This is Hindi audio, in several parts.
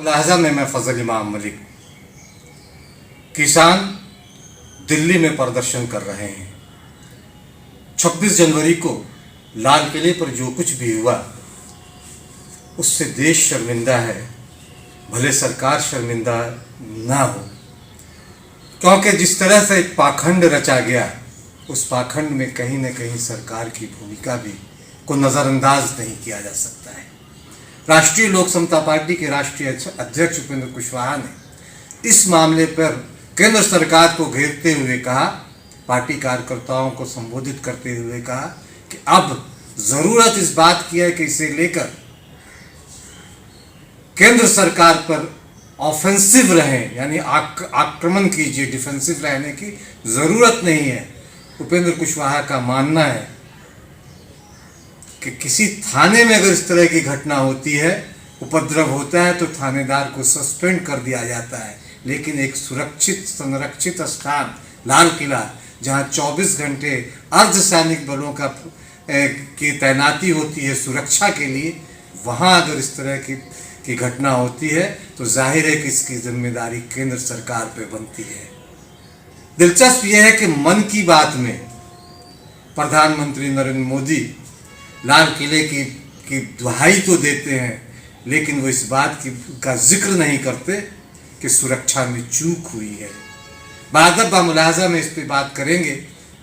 मुलाहजा में मैं फजल इमाम मलिक। किसान दिल्ली में प्रदर्शन कर रहे हैं। 26 जनवरी को लाल किले पर जो कुछ भी हुआ उससे देश शर्मिंदा है, भले सरकार शर्मिंदा ना हो, क्योंकि जिस तरह से एक पाखंड रचा गया उस पाखंड में कहीं न कहीं सरकार की भूमिका भी को नज़रअंदाज नहीं किया जा सकता है। राष्ट्रीय लोक समता पार्टी के राष्ट्रीय अध्यक्ष उपेंद्र कुशवाहा ने इस मामले पर केंद्र सरकार को घेरते हुए कहा, पार्टी कार्यकर्ताओं को संबोधित करते हुए कहा कि अब ज़रूरत इस बात की है कि इसे लेकर केंद्र सरकार पर ऑफेंसिव रहें, यानी आक्रमण कीजिए, डिफेंसिव रहने की ज़रूरत नहीं है। उपेंद्र कुशवाहा का मानना है कि किसी थाने में अगर इस तरह की घटना होती है, उपद्रव होता है, तो थानेदार को सस्पेंड कर दिया जाता है, लेकिन एक सुरक्षित संरक्षित स्थान लाल किला, जहां 24 घंटे अर्धसैनिक बलों की तैनाती होती है सुरक्षा के लिए, वहां अगर इस तरह की घटना होती है तो जाहिर है कि इसकी जिम्मेदारी केंद्र सरकार पे बनती है। दिलचस्प यह है कि मन की बात में प्रधानमंत्री नरेंद्र मोदी लाल किले की दुहाई तो देते हैं, लेकिन वो इस बात का जिक्र नहीं करते कि सुरक्षा में चूक हुई है। बादब मुलाहजा में इस पर बात करेंगे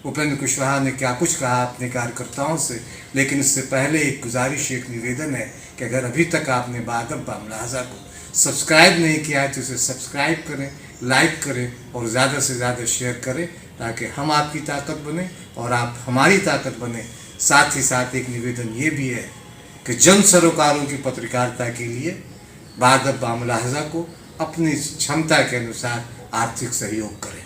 उपेंद्र कुशवाहा ने क्या कुछ कहा अपने कार्यकर्ताओं से, लेकिन इससे पहले एक गुजारिश, एक निवेदन है कि अगर अभी तक आपने बादब मुलाहजा को सब्सक्राइब नहीं किया है तो इसे सब्सक्राइब करें, लाइक करें और ज़्यादा से ज़्यादा शेयर करें, ताकि हम आपकी ताकत बने और आप हमारी ताकत बने। साथ ही साथ एक निवेदन ये भी है कि जन सरोकारों की पत्रकारिता के लिए बादब मुलाहजा को अपनी क्षमता के अनुसार आर्थिक सहयोग करें।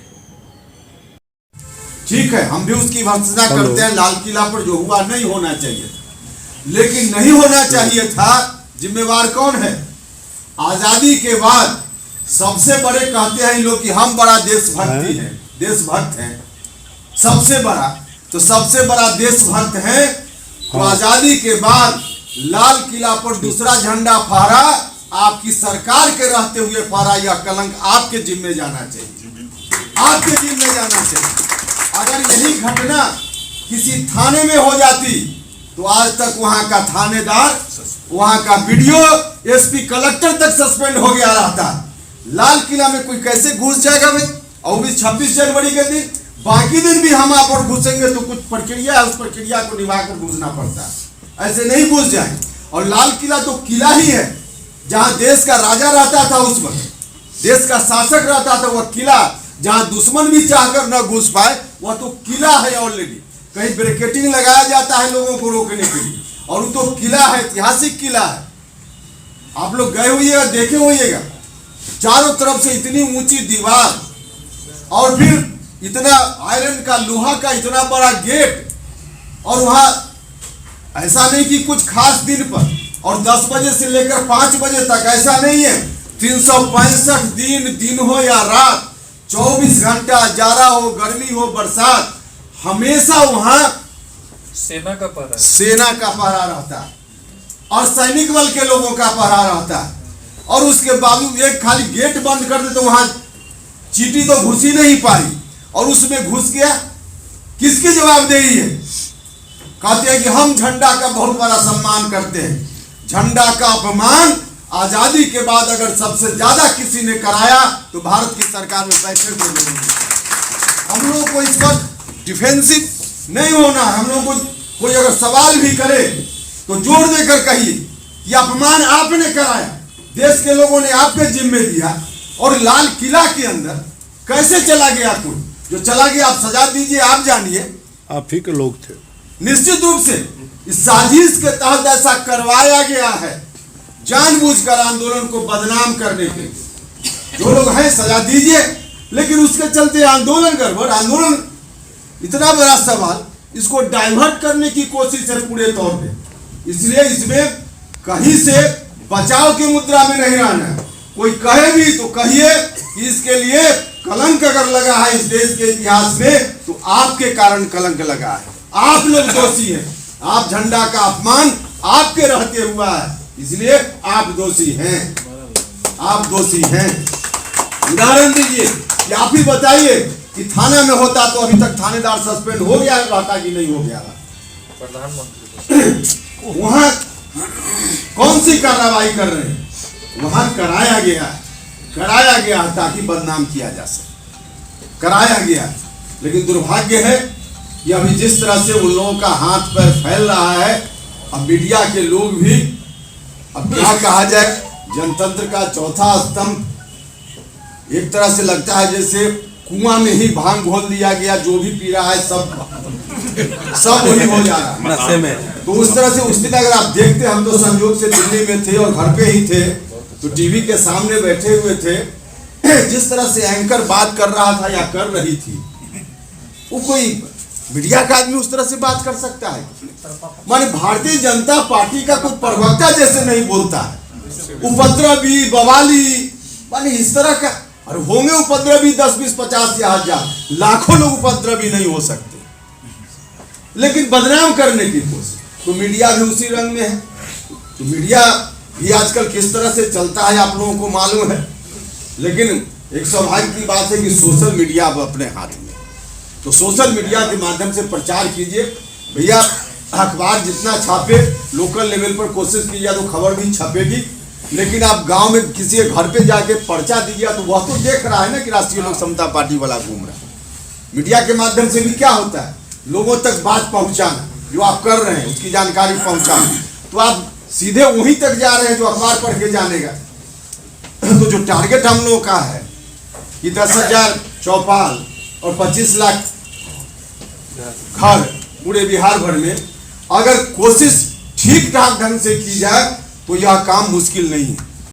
ठीक है, हम भी उसकी भर्त्सना करते हैं। लाल किला पर जो हुआ नहीं होना चाहिए था, लेकिन नहीं होना चाहिए था। जिम्मेवार कौन है? आजादी के बाद सबसे बड़े कहते हैं लोग कि हम बड़ा देशभक्ति है, देशभक्त हैं, सबसे बड़ा, तो सबसे बड़ा देशभक्त है तो आजादी के बाद लाल किला पर दूसरा झंडा फहरा, आपकी सरकार के रहते हुए फहरा, यह कलंक आपके जिम्मे जाना चाहिए, आपके जिम्मे जाना चाहिए। अगर यही घटना किसी थाने में हो जाती तो आज तक वहां का थानेदार, वहां का वीडियो, एसपी, कलेक्टर तक सस्पेंड हो गया रहता। लाल किला में कोई कैसे घुस जाएगा भाई? और भी 26 जनवरी के दिन, बाकी दिन भी हम आप और घुसेंगे तो कुछ प्रक्रिया है, उस प्रक्रिया को निभाकर घुसना पड़ता है, ऐसे नहीं घुस जाए। और लाल किला तो किला ही है जहां देश का राजा रहता था, उस वक्त देश का शासक रहता था। वह किला जहां दुश्मन भी चाहकर न घुस पाए, वह तो किला है ऑलरेडी। कहीं ब्रिकेटिंग लगाया जाता है लोगों को रोकने के लिए, और वो तो किला है, ऐतिहासिक किला है। आप लोग गए होइएगा, देखे होइएगा, चारों तरफ से इतनी ऊंची दीवार और फिर इतना आयरन का, लोहा का इतना बड़ा गेट, और वहां ऐसा नहीं कि कुछ खास दिन पर और 10 बजे से लेकर 5 बजे तक, ऐसा नहीं है। 365 दिन, दिन हो या रात, 24 घंटा, जाड़ा हो, गर्मी हो, बरसात, हमेशा वहां सेना का पहरा रहता है और सैनिक बल के लोगों का पहरा रहता है। और उसके बावजूद एक खाली गेट बंद कर दे तो वहां चींटी तो घुस ही नहीं पाई, और उसमें घुस गया, किसकी जवाबदेही है? कहते हैं कि हम झंडा का बहुत बड़ा सम्मान करते हैं। झंडा का अपमान आजादी के बाद अगर सबसे ज्यादा किसी ने कराया तो भारत की सरकार में बैठे हुए लोग। हम लोगों को इस पर डिफेंसिव नहीं होना है। हम लोगों को कोई अगर सवाल भी करे तो जोर देकर कहिए कि अपमान आपने कराया, देश के लोगों ने आपके जिम्मे दिया। और लाल किला के अंदर कैसे चला गया कोई? जो चला गया आप सजा दीजिए, आप जानिए, आप ही के लोग थे। निश्चित रूप से इस साजिश के तहत ऐसा करवाया गया है, जानबूझकर आंदोलन को बदनाम करने के। जो लोग हैं सजा दीजिए, लेकिन उसके चलते आंदोलन गड़बड़, आंदोलन इतना बड़ा सवाल, इसको डाइवर्ट करने की कोशिश है पूरे तौर पे। इसलिए इसमें कहीं से बचाव की मुद्रा में नहीं रहना है। कोई कहे भी तो कहिए कि इसके लिए कलंक अगर लगा है इस देश के इतिहास में तो आपके कारण कलंक लगा है, आप लोग दोषी हैं। आप झंडा का अपमान आपके रहते हुआ है, इसलिए आप दोषी हैं। आप दोषी हैं। उदाहरण दीजिए कि आप ही बताइए कि थाना में होता तो अभी तक थानेदार सस्पेंड हो गया रहता कि नहीं हो गया रहता। प्रधानमंत्री वहां कौन सी कार्रवाई कर रहे हैं? वहां कराया गया ताकि बदनाम किया जा सके, कराया गया। लेकिन दुर्भाग्य है कि अभी जिस तरह से उन लोगों का हाथ पैर फैल रहा है, अब मीडिया के लोग भी, अब क्या कहा जाए, जनतंत्र का चौथा स्तंभ एक तरह से लगता है जैसे कुआं में ही भांग घोल दिया गया, जो भी पी रहा है सब वही हो जा रहा है नशे में। तो उस तरह से उस दिन अगर आप देखते, हम तो संयोग से दिल्ली में थे और घर पे ही थे, तो टीवी के सामने बैठे हुए थे, जिस तरह से एंकर बात कर रहा था या कर रही थी, वो कोई मीडिया का आदमी उस तरह से बात कर सकता है? माने भारतीय जनता पार्टी का कोई प्रवक्ता जैसे नहीं बोलता है। उपद्रवी, बवाली, माने इस तरह का, और होंगे उपद्रवी 10, 20, 50 या 1000, लाखों लोग उपद्रवी नहीं हो सकते, लेकिन बदनाम करने की कोशिश। तो मीडिया भी उसी रंग में है। तो मीडिया भी आजकल किस तरह से चलता है आप लोगों को मालूम है। लेकिन एक सौभाग्य की बात है कि सोशल मीडिया अब अपने हाथ में, तो सोशल मीडिया के माध्यम से प्रचार कीजिए। भैया अखबार जितना छापे, लोकल लेवल पर कोशिश की जाए तो खबर भी छपेगी, लेकिन आप गांव में किसी के घर पे जाके पर्चा दीजिए तो वह तो देख रहा है ना कि राष्ट्रीय लोक समता पार्टी वाला घूम रहा है। मीडिया के माध्यम से भी क्या होता है, लोगों तक बात पहुंचाना, जो आप कर रहे हैं उसकी जानकारी पहुंचाना। तो आप सीधे वहीं तक जा रहे हैं जो अखबार पढ़ के जानेगा। तो जो टारगेट हम लोगों का है कि 10,000 चौपाल और 25 लाख घर पूरे बिहार भर में, अगर कोशिश ठीक ठाक ढंग से की जाए तो यह काम मुश्किल नहीं है।